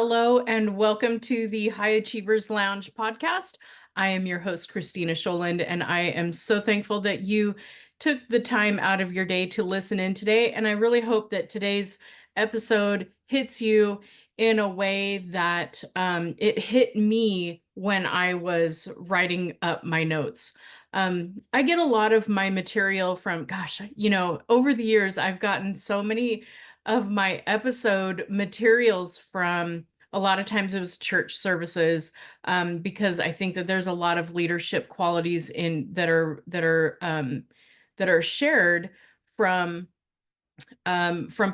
Hello and welcome to the High Achievers Lounge podcast. I am your host, Kristina Sjolund, and I am so thankful that you took the time out of your day to listen in today. And I really hope that today's episode hits you in a way that it hit me when I was writing up my notes. I get a lot of my material from, over the years, I've gotten so many of my episode materials from a lot of times it was church services, because I think that there's a lot of leadership qualities in that are shared from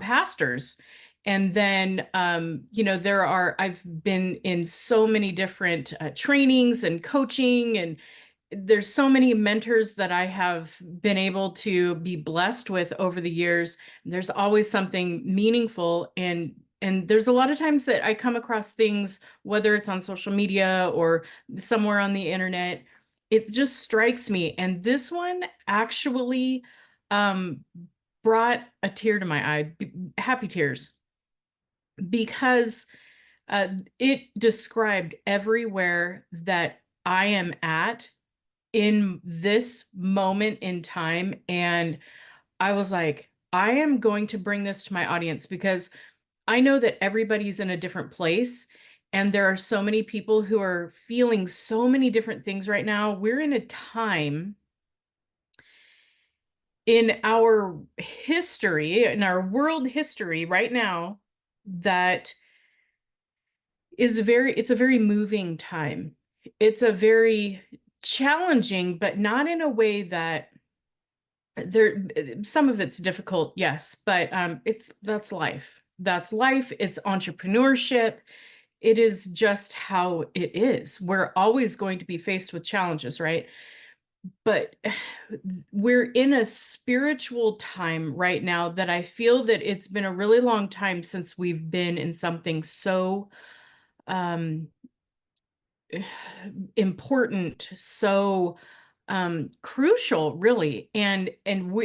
pastors. And then, I've been in so many different trainings and coaching, and there's so many mentors that I have been able to be blessed with over the years. There's always something meaningful, and there's a lot of times that I come across things, whether it's on social media or somewhere on the internet, it just strikes me. And this one actually um, brought a tear to my eye, happy tears, because it described everywhere that I am at in this moment in time. And I was like, I am going to bring this to my audience because I know that everybody's in a different place. And there are so many people who are feeling so many different things right now. We're in a time in our history, in our world history right now, that it's a very moving time. It's a very challenging, but not in a way that some of it's difficult, yes, but that's life. That's life. It's entrepreneurship. It is just how it is. We're always going to be faced with challenges, right? But we're in a spiritual time right now that I feel that it's been a really long time since we've been in something so um important, so crucial, really. And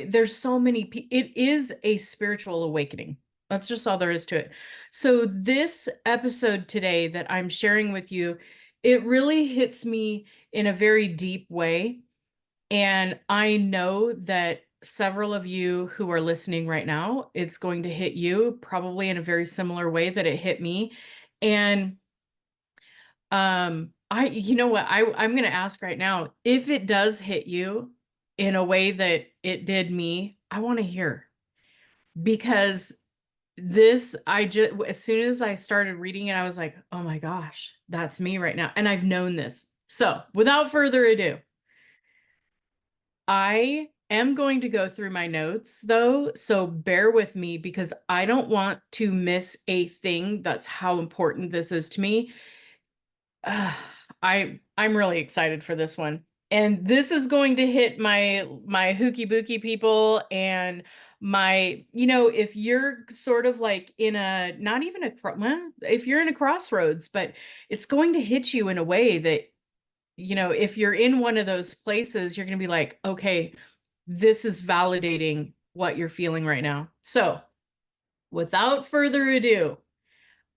there's so many it is a spiritual awakening. That's just all there is to it. So this episode today that I'm sharing with you, it really hits me in a very deep way. And I know that several of you who are listening right now, it's going to hit you probably in a very similar way that it hit me. And you know what, I'm going to ask right now, if it does hit you in a way that it did me, I want to hear, because I just, as soon as I started reading it, I was like, oh my gosh, that's me right now. And I've known this. So without further ado, I am going to go through my notes though. So bear with me because I don't want to miss a thing. That's how important this is to me. Uh, I'm really excited for this one. And this is going to hit my hooky booky people and my, if you're sort of like in a, not even a, well, if you're in a crossroads, but it's going to hit you in a way that, if you're in one of those places, you're going to be like, okay, this is validating what you're feeling right now. So without further ado,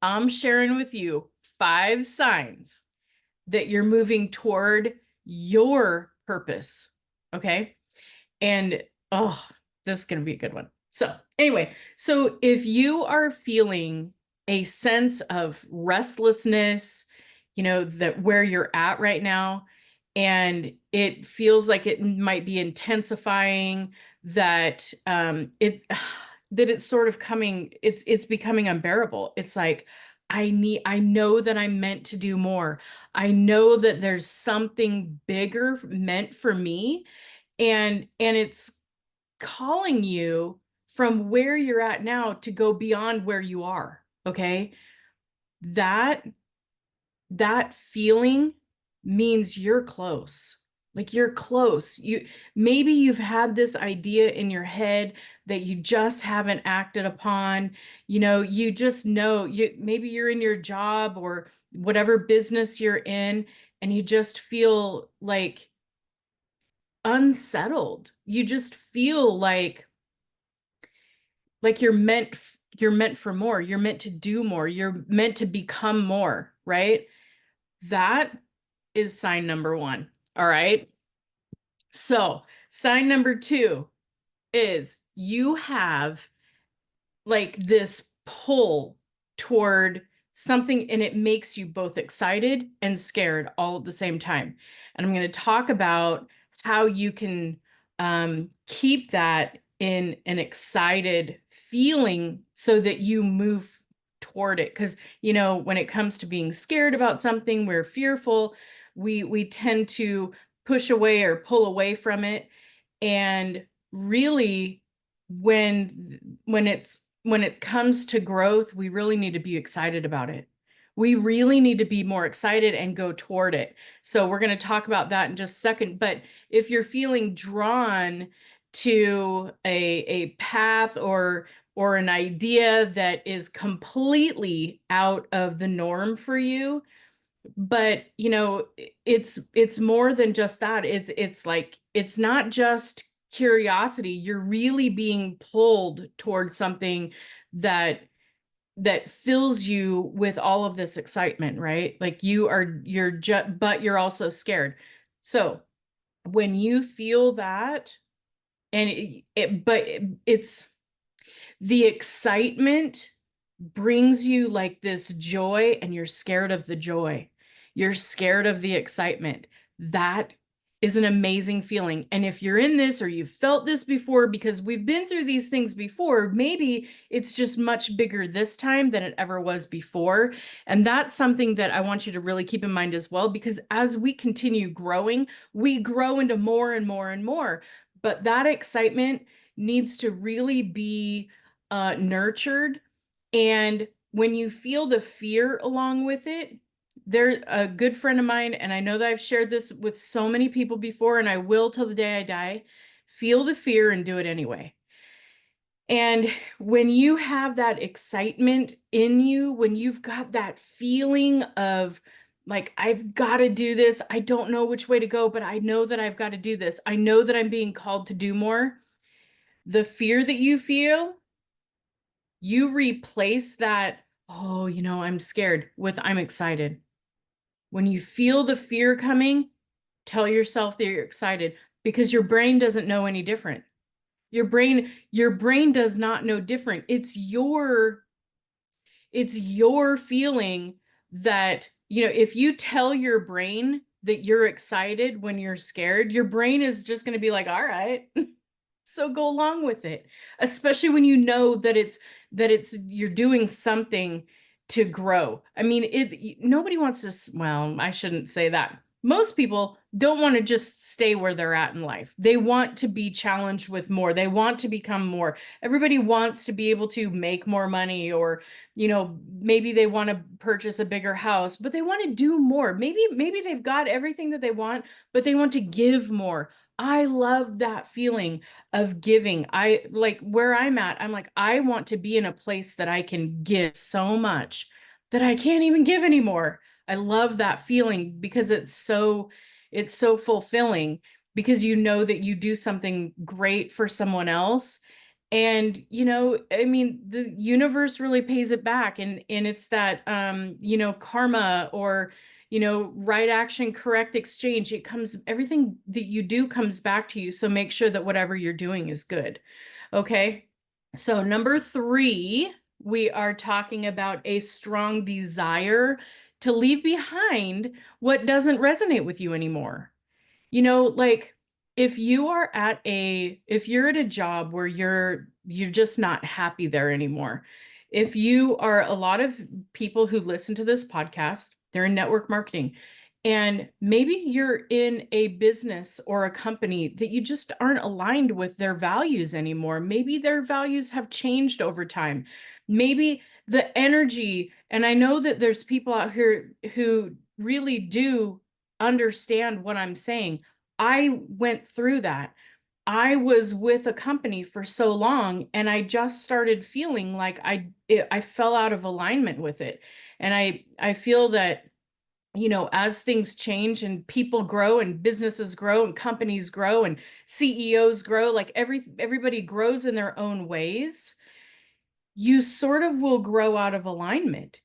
I'm sharing with you 5 signs that you're moving toward your purpose. Okay. And this is going to be a good one. So anyway, so if you are feeling a sense of restlessness, that where you're at right now, and it feels like it might be intensifying, that that it's sort of it's becoming unbearable. It's like, I know that I'm meant to do more. I know that there's something bigger meant for me, and it's calling you from where you're at now to go beyond where you are. Okay. That that feeling means you're close. Like you're close. Maybe you've had this idea in your head that you just haven't acted upon. You just know, maybe you're in your job or whatever business you're in, and you just feel like unsettled. You just feel like you're you're meant for more. You're meant to do more. You're meant to become more, right? That is sign number one. All right. So, sign number two is you have like this pull toward something, and it makes you both excited and scared all at the same time. And I'm going to talk about how you can keep that in an excited feeling so that you move toward it. Because, you know, when it comes to being scared about something, we're fearful, we tend to push away or pull away from it. And really, when it comes to growth, we really need to be excited about it. We really need to be more excited and go toward it. So we're going to talk about that in just a second. But if you're feeling drawn to a path or an idea that is completely out of the norm for you, but you know, it's more than just that. It's like, it's not just curiosity. You're really being pulled towards something that fills you with all of this excitement, right? Like you're just, but you're also scared. So when you feel that, and it's the excitement brings you like this joy, and you're scared of the joy. You're scared of the excitement. That is an amazing feeling. And if you're in this or you've felt this before, because we've been through these things before, maybe it's just much bigger this time than it ever was before. And that's something that I want you to really keep in mind as well, because as we continue growing, we grow into more and more and more. But that excitement needs to really be nurtured. And when you feel the fear along with it, there, a good friend of mine, and I know that I've shared this with so many people before, and I will till the day I die, feel the fear and do it anyway. And when you have that excitement in you, when you've got that feeling of like, I've got to do this, I don't know which way to go, but I know that I've got to do this, I know that I'm being called to do more, the fear that you feel, you replace that, oh, you know, I'm scared, with I'm excited. When you feel the fear coming, tell yourself that you're excited, because your brain doesn't know any different. Your brain does not know different. It's your feeling that, you know, if you tell your brain that you're excited when you're scared, your brain is just going to be like, all right. So go along with it, especially when you know that it's you're doing something to grow. I mean, nobody wants to, well, I shouldn't say that. Most people don't want to just stay where they're at in life. They want to be challenged with more. They want to become more. Everybody wants to be able to make more money, or, you know, maybe they want to purchase a bigger house, but they want to do more. Maybe they've got everything that they want, but they want to give more. I love that feeling of giving. I like where I'm at. I'm like, I want to be in a place that I can give so much that I can't even give anymore. I love that feeling because it's so fulfilling, because you know that you do something great for someone else. And, you know, I mean, the universe really pays it back. And it's that, you know, karma, or, you know, right action, correct exchange. It comes, everything that you do comes back to you. So make sure that whatever you're doing is good. Okay. So number three, we are talking about a strong desire to leave behind what doesn't resonate with you anymore. You know, like if you're at a job where you're just not happy there anymore. If you are, a lot of people who listen to this podcast, they're in network marketing, and maybe you're in a business or a company that you just aren't aligned with their values anymore. Maybe their values have changed over time. Maybe the energy, and I know that there's people out here who really do understand what I'm saying. I went through that. I was with a company for so long, and I just started feeling like I fell out of alignment with it. And I feel that, you know, as things change and people grow and businesses grow and companies grow and CEOs grow, like everybody grows in their own ways. you sort of will grow out of alignment.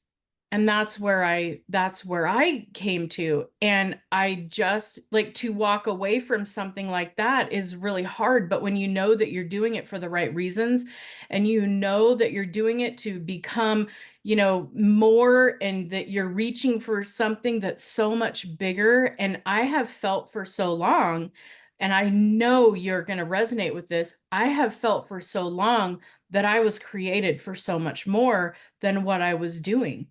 And that's where I came to. And I just like, to walk away from something like that is really hard. But when you know that you're doing it for the right reasons, and you know that you're doing it to become, more, and that you're reaching for something that's so much bigger. And I have felt for so long, and I know you're going to resonate with this. I have felt for so long that I was created for so much more than what I was doing,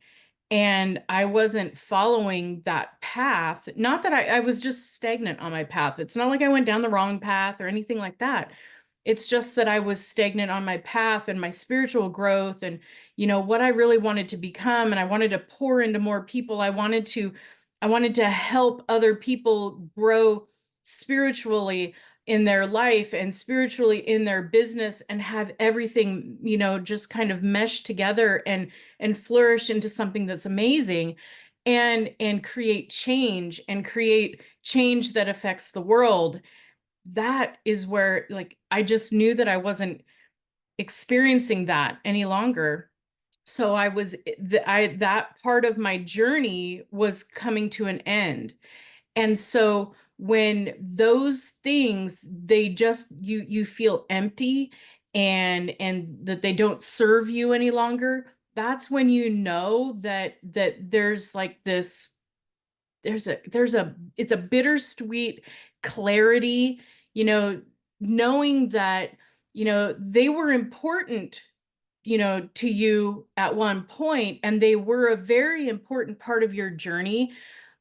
and I wasn't following that path. Not that I was just stagnant on my path. It's not like I went down the wrong path or anything like that. It's just that I was stagnant on my path and my spiritual growth, and what I really wanted to become. And I wanted to pour into more people. I wanted to help other people grow spiritually in their life and spiritually in their business, and have everything, just kind of mesh together and flourish into something that's amazing, and create change that affects the world. That is where, like, I just knew that I wasn't experiencing that any longer. So that part of my journey was coming to an end. And so when those things, they just, you feel empty, and that they don't serve you any longer, that's when you know that there's like this, it's a bittersweet clarity, you know, knowing that, they were important, to you at one point, and they were a very important part of your journey,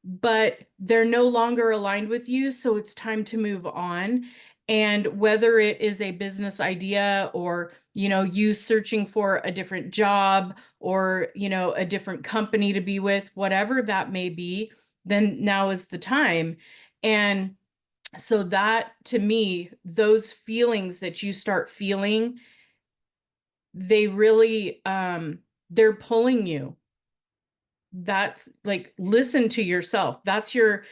but they're no longer aligned with you. So it's time to move on. And whether it is a business idea, or, you searching for a different job, or, a different company to be with, whatever that may be, then now is the time. And so that, to me, those feelings that you start feeling, they really, they're pulling you. That's like, listen to yourself. That's your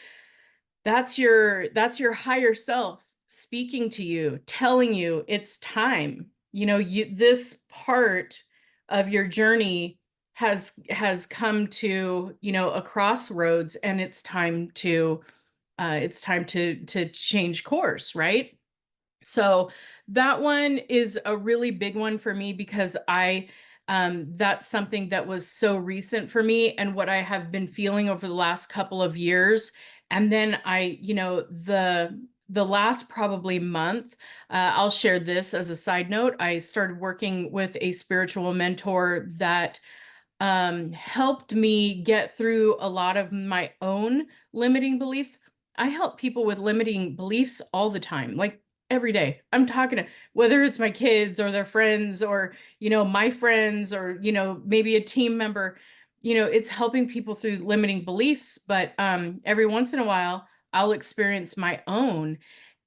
higher self speaking to you, telling you it's time. This part of your journey has come to, a crossroads, and it's time to change course, right? So that one is a really big one for me, because that's something that was so recent for me, and what I have been feeling over the last couple of years. And then the last probably month, I'll share this as a side note. I started working with a spiritual mentor that helped me get through a lot of my own limiting beliefs. I help people with limiting beliefs all the time, like every day. I'm talking to, whether it's my kids or their friends, or, my friends, or, maybe a team member, it's helping people through limiting beliefs. But every once in a while, I'll experience my own.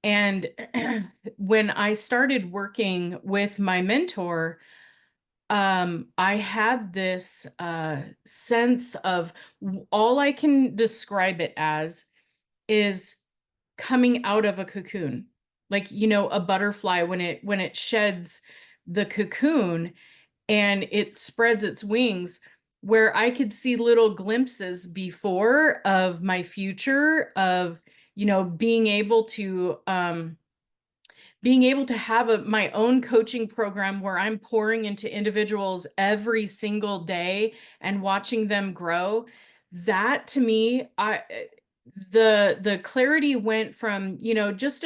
And when I started working with my mentor, I had this sense of, all I can describe it as is coming out of a cocoon. Like, a butterfly, when it sheds the cocoon and it spreads its wings, where I could see little glimpses before of my future, of, being able to have my own coaching program, where I'm pouring into individuals every single day and watching them grow. That, to me, the clarity went from, just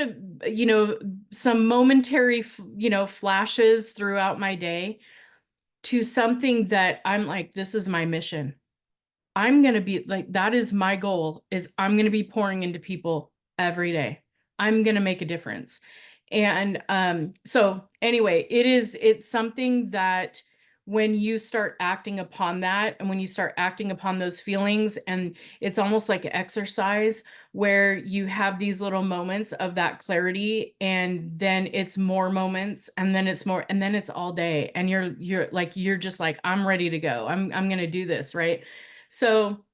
some momentary, flashes throughout my day, to something that I'm like, this is my mission. I'm going to be like, that is my goal, is I'm going to be pouring into people every day. I'm going to make a difference. And so anyway, it's something that, when you start acting upon that, and when you start acting upon those feelings, and it's almost like exercise, where you have these little moments of that clarity, and then it's more moments, and then it's more, and then it's all day, and you're just like, I'm ready to go. I'm going to do this, right? So,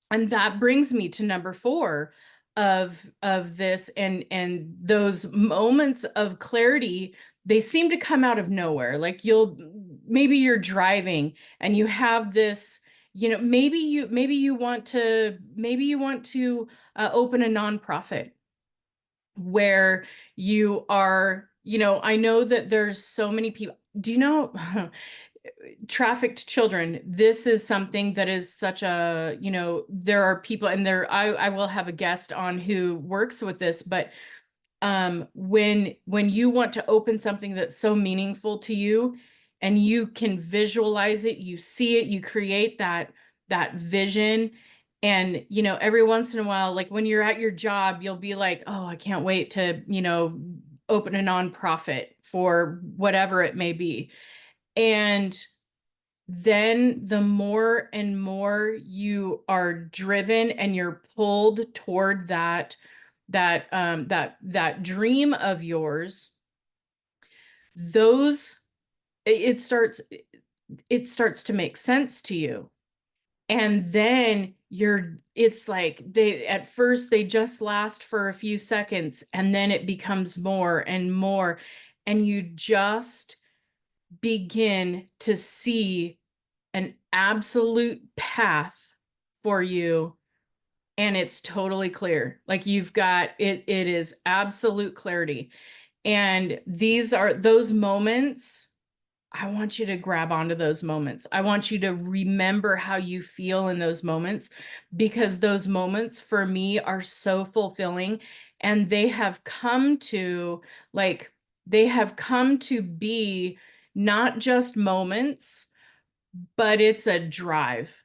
and that brings me to number 4 of this, and those moments of clarity, they seem to come out of nowhere. Like, maybe you're driving and you have this, maybe you want to open a nonprofit where you are, I know that there's so many people. Do you know trafficked children? This is something that is such a, there are people, and I will have a guest on who works with this, but when you want to open something that's so meaningful to you and you can visualize it, you see it, you create that vision. And every once in a while, like when you're at your job, you'll be like, oh, I can't wait to open a nonprofit for whatever it may be. And then the more and more you are driven and you're pulled toward that dream of yours, those it starts to make sense to you. And then it's like at first they just last for a few seconds, and then it becomes more and more, and you just begin to see an absolute path for you. And it's totally clear. Like you've got it is absolute clarity. And these are those moments. I want you to grab onto those moments. I want you to remember how you feel in those moments, because those moments for me are so fulfilling. And they have come to be not just moments, but it's a drive.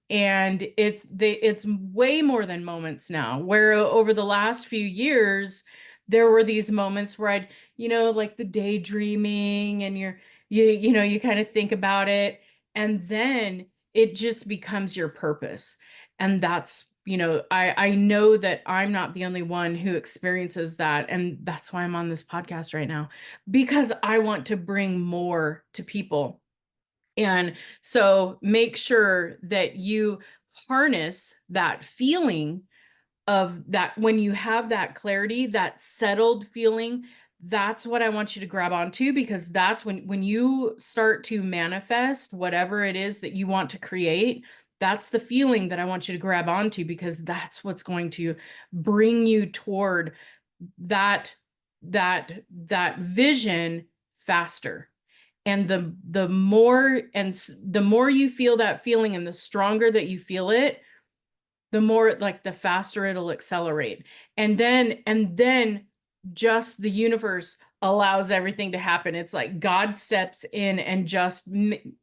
And it's way more than moments now, where over the last few years there were these moments where I'd, like the daydreaming, and you kind of think about it, and then it just becomes your purpose. And that's, I know that I'm not the only one who experiences that, and that's why I'm on this podcast right now, because I want to bring more to people. And so make sure that you harness that feeling of that when you have that clarity, that settled feeling. That's what I want you to grab onto, because that's when you start to manifest whatever it is that you want to create. That's the feeling that I want you to grab onto, because that's what's going to bring you toward that that vision faster. And the more the more you feel that feeling, and the stronger that you feel it, the more, like, the faster it'll accelerate. And then just the universe allows everything to happen. It's like God steps in and just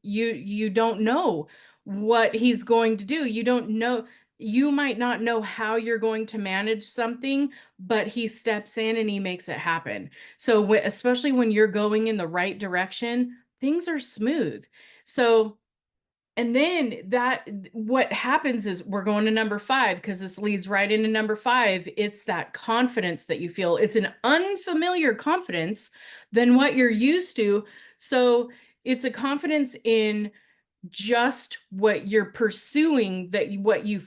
you don't know what he's going to do. You don't know. You might not know how you're going to manage something, but he steps in and he makes it happen. So especially when you're going in the right direction, things are smooth. So, and then what happens is we're going to number 5, because this leads right into number 5. It's that confidence that you feel. It's an unfamiliar confidence than what you're used to. So it's a confidence in just what you're pursuing,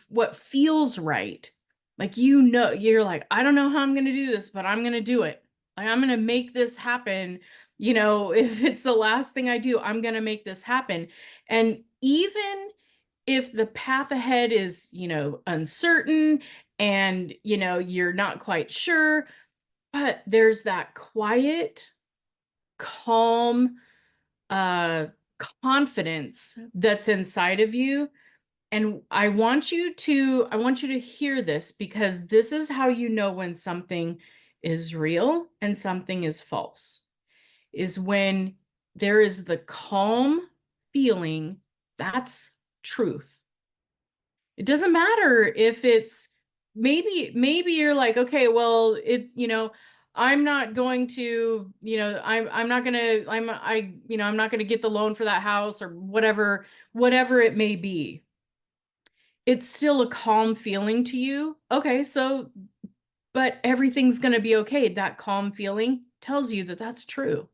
what feels right. Like, you're like, I don't know how I'm going to do this, but I'm going to do it. Like, I'm going to make this happen. If it's the last thing I do, I'm going to make this happen. And even if the path ahead is, uncertain, and, you're not quite sure, but there's that quiet, calm, uh, confidence that's inside of you. And I want you to hear this, because this is how you know when something is real and something is false, is when there is the calm feeling. That's truth. It doesn't matter if it's maybe you're like, okay, well, I'm not going to, I'm not going to, I'm not going to get the loan for that house, or whatever it may be. It's still a calm feeling to you. Okay, so, but everything's going to be okay. That calm feeling tells you that that's true.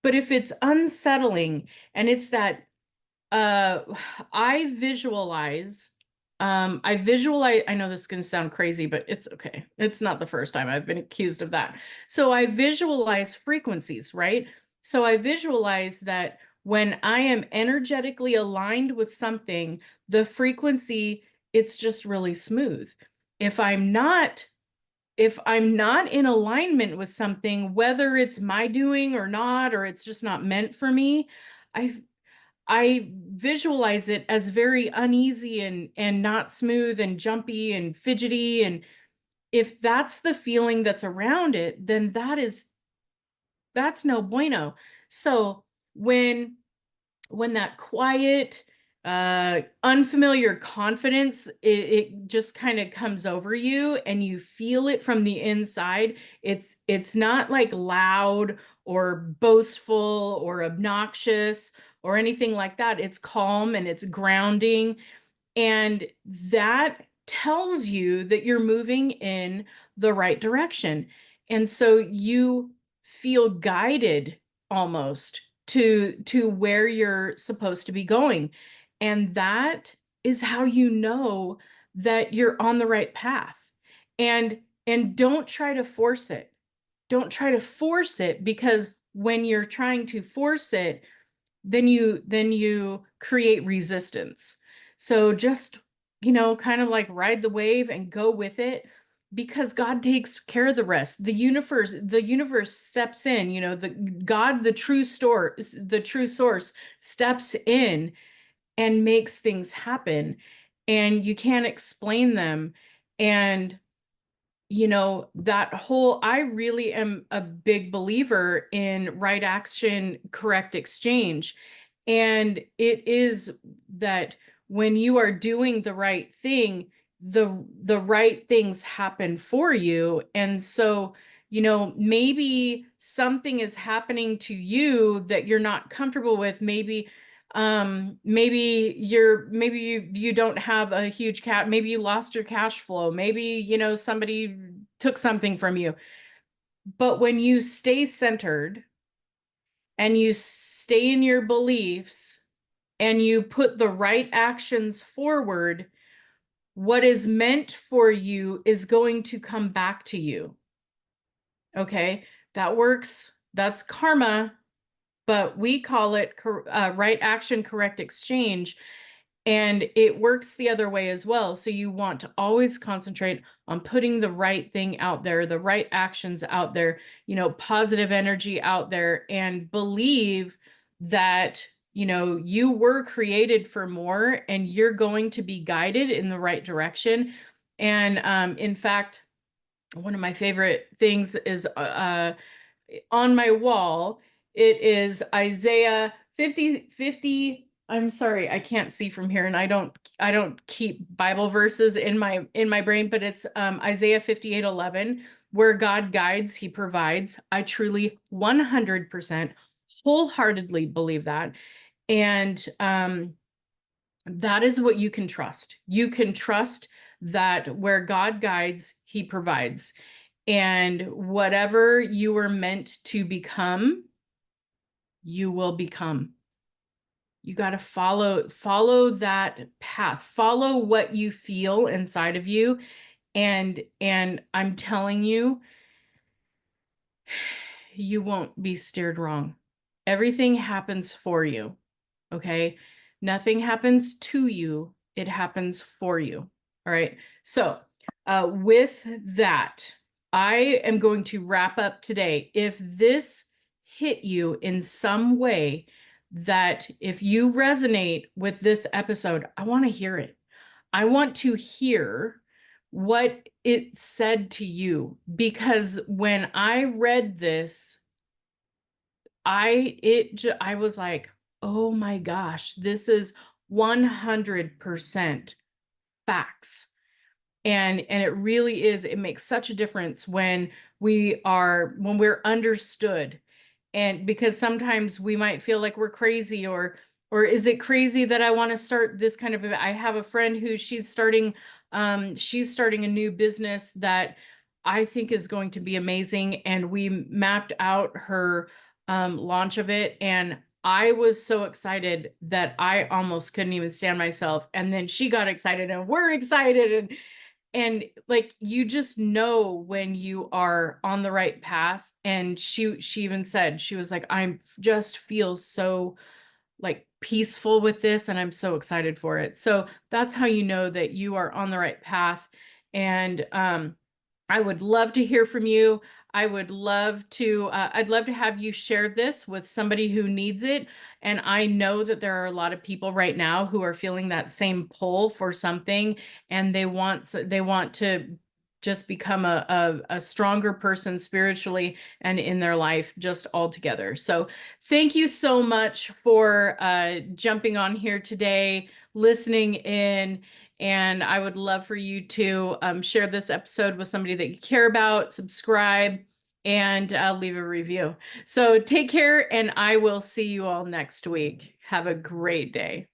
But if it's unsettling, and it's that, uh, I visualize, I know this is going to sound crazy, but it's okay. It's not the first time I've been accused of that. So I visualize frequencies, right? So I visualize that when I am energetically aligned with something, the frequency, it's just really smooth. If I'm not, if I'm not in alignment with something, whether it's my doing or not, or it's just not meant for me, I I visualize it as very uneasy and not smooth and jumpy and fidgety. And if that's the feeling that's around it, then that's no bueno. So when that quiet, unfamiliar confidence, it just kind of comes over you and you feel it from the inside. It's not like loud or boastful or obnoxious or anything like that. It's calm and it's grounding, and that tells you that you're moving in the right direction. And so you feel guided almost to where you're supposed to be going. And that is how you know that you're on the right path. And don't try to force it. Don't try to force it, because when you're trying to force it, then you create resistance. So just, kind of like ride the wave and go with it, because God takes care of the rest. The universe steps in, the God, the true source steps in and makes things happen, and you can't explain them. And that whole, I really am a big believer in right action, correct exchange. And it is that when you are doing the right thing, the right things happen for you. And so, maybe something is happening to you that you're not comfortable with. Maybe you don't have a huge cat, maybe you lost your cash flow, maybe somebody took something from you. But when you stay centered and you stay in your beliefs and you put the right actions forward, what is meant for you is going to come back to you. Okay, that works. That's karma, but we call it right action, correct exchange. And it works the other way as well. So you want to always concentrate on putting the right thing out there, the right actions out there, positive energy out there, and believe that, you were created for more and you're going to be guided in the right direction. And in fact, one of my favorite things is on my wall. It is Isaiah 50:50. I'm sorry, I can't see from here, and I don't keep Bible verses in my brain, but it's Isaiah 58:11, where God guides, he provides. I truly 100% wholeheartedly believe that. And that is what you can trust. You can trust that where God guides, he provides. And whatever you were meant to become, you will become. You got to follow that path. Follow what you feel inside of you. And I'm telling you, you won't be steered wrong. Everything happens for you. Okay? Nothing happens to you, it happens for you. All right. So, with that, I am going to wrap up today. If this hit you in some way, that if you resonate with this episode, I want to hear it. I want to hear what it said to you, because when I read this, I was like, oh my gosh, this is 100% facts. And it really is, it makes such a difference when we're understood. And because sometimes we might feel like we're crazy, or is it crazy that I want to start this kind of I have a friend who she's starting a new business that I think is going to be amazing, and we mapped out her launch of it, and I was so excited that I almost couldn't even stand myself. And then she got excited and we're excited, and like you just know when you are on the right path. And she even said, she was like, I'm just feel so like peaceful with this, and I'm so excited for it. So that's how you know that you are on the right path. And I would love to hear from you. I'd love to have you share this with somebody who needs it. And I know that there are a lot of people right now who are feeling that same pull for something, and they want to just become a stronger person spiritually and in their life just altogether. So thank you so much for jumping on here today, listening in. And I would love for you to share this episode with somebody that you care about, subscribe, and leave a review. So take care, and I will see you all next week. Have a great day.